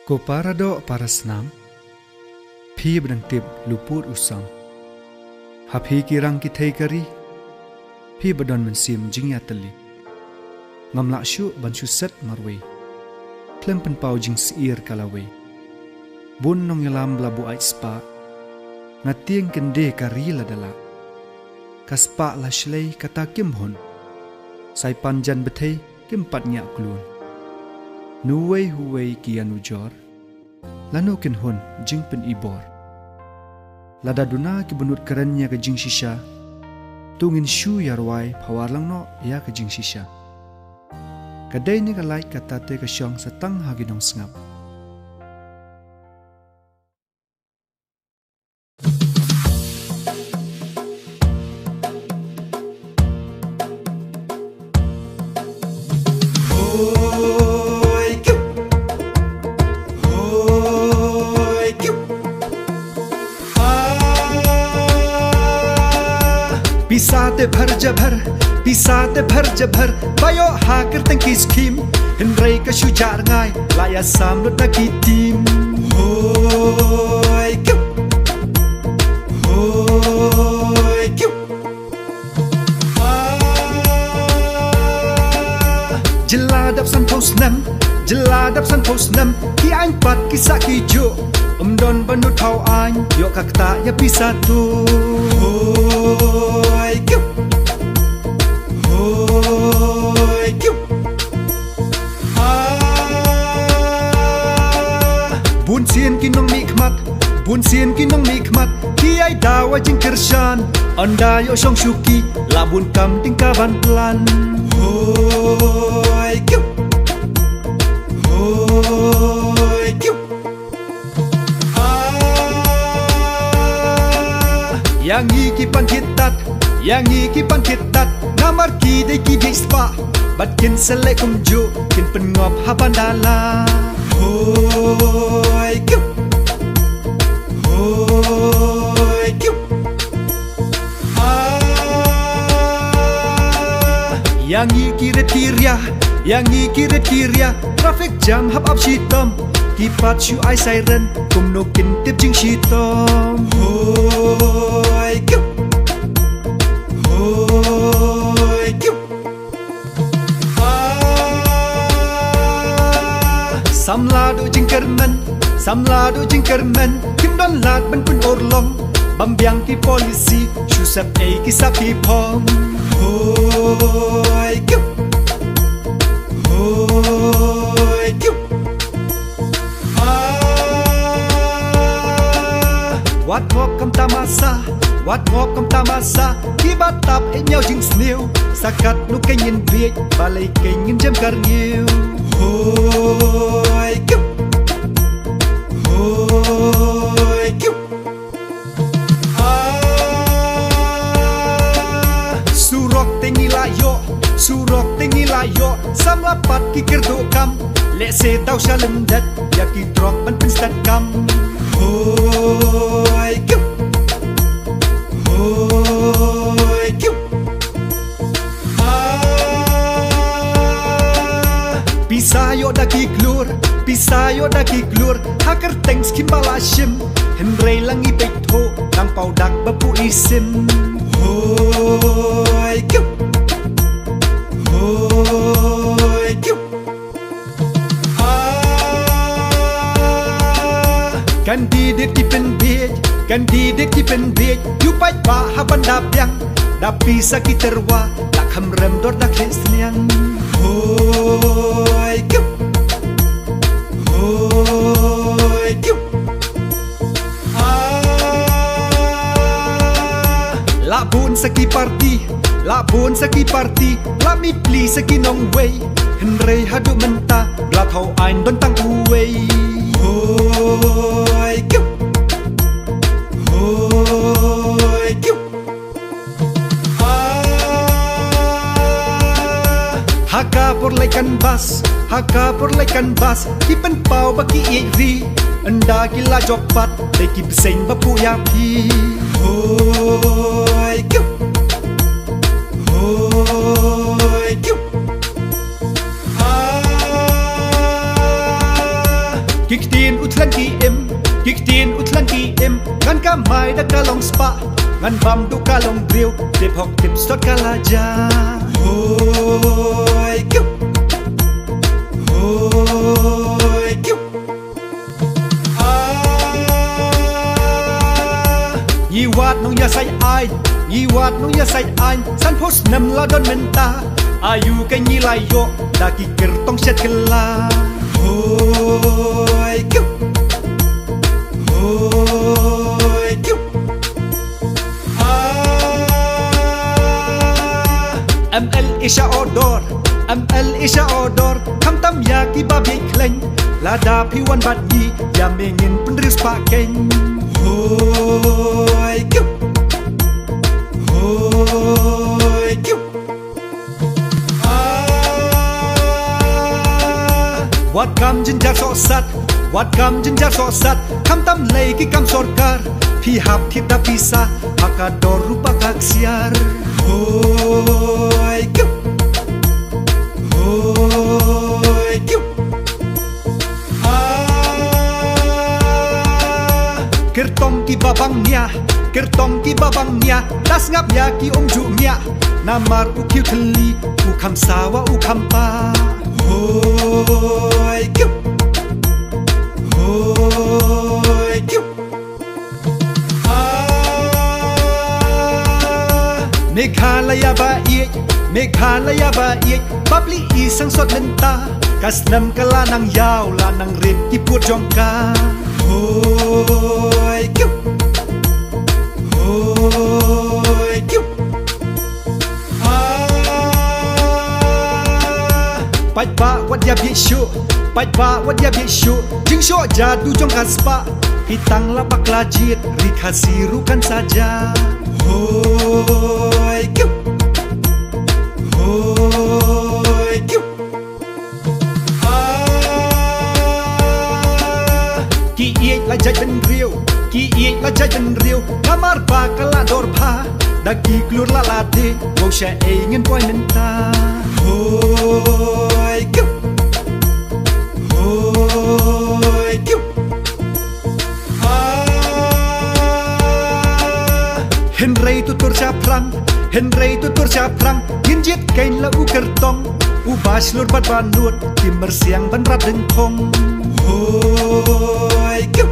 Ko parado parasnam, phi bedang tip luput usang. Haphi kirang kithay kari, phi bedon mensim jing yatali. Ngamla syu ban syu set marwe, klem penpau jing siir kalawe. Bun nong yalam labu ait spa, ngatieng kende kari ladala. Kaspa la shlei kata kim hon, sai panjan bethay kim pat nyak klun. Nuway huway kianu jor, lanu kin hon jing pen ibor. Lada duna ki benut kerennya ke jing shisha, tungin shu yarwai pawar lang no ya ke jing shisha. Kadai ni kalai kata te ke syong setang hagi nong sengap. पिसाते भर जभर पिसाते भर जभर bayo haker tengki skim hendrai ka shujar ngai laya samlut na kitim hoi kyup jeladap san pos nam ki anh pat ki sa ki jo don banut thau anh yo kakta ya pisatu Bun sien kinong mikmat ki ay dawa jing kershan anda yo shong shuki labun kam tingka ban plan hoi kyup yang iki pan kitat namar ki de ki bispa bat kin sele kumju kin pengop habandala hoi kyup yang ikiret kirya traffic jam hap up shitom kipat shu ai siren kum no kin tip jing shitom hoi kyup samladu jing kermen kim don lat ban pun orlong bambiang ki polisi shu sap ei ki sapi pom hoi kyup wat ngok kam tamasa ki batap e nhau jing snew sakat nu kenyin biet balai kenyin jam karniu hoi kyup surok tengi layo samlapat ki kerdo kam le se tau shalem dat ya ki drop ban pinstat kam hoi kyup pisayo daki klur haker thanks kimbalashim henrei langi betho lang paudak bapu isim hoi kyup Kandidat ki pen bej yu pai pa habanda piang dapi sakit terwa tak hamrem dor dak lesliang hoi kyup labun saki party lami pli saki nong way henrei hadu menta glat hau ein don tang uwei hoi kyup haka por laikan bas kipen pau baki iri anda gila jokpat deki beseng bapu yapi hoi kyup Kiktin utlan ki im Ngan ka mai da kalong spa Ngan bam du kalong grill Tip hok tip stot kalaja Hoi kiu Hoi kiu Yi wat nong ya say ai San pos nem la don menta Ayu kay nyi layo Daki kertong set kela Hoi kiu Hoi kiu ML Isha odor Kam tam yaki babi kleng Lada piwan bat yi Ya mengin penris pakeng Hoi kiu Hoi kiu Wat kam jinjar so sat Kam tam lay ki kam sorkar Pi hap thita pisa Hakador rupa kaksiar Hoi kiu Hoi kiu Kertong ki babang nya Das ngap ya ki ju nya Namar u kiu keli U kam sawa u kam pa Hoi kiu Hoi kiu Meghalaya ba iek Babli isang sot lenta Kasnam kala nang yaw La nang rin ki puot jongka Hoi kiu Hoi kiu Bạch ba wat ya bi shu Jing sho jadu jong kaspa Hitang la bakla jit Rikasirukan saja Hoi kiu Hoi kiu Ki iek la jaj ben riu Kamar pa kala dor pa Dagi klur la lade Mau sya ingin poin menta Hoi kiu Hoi kiu Henry tutur siaprang Ginjit kain la u kertong U bas lur bat banut Timber siang ban rat dengkong Hoi kiu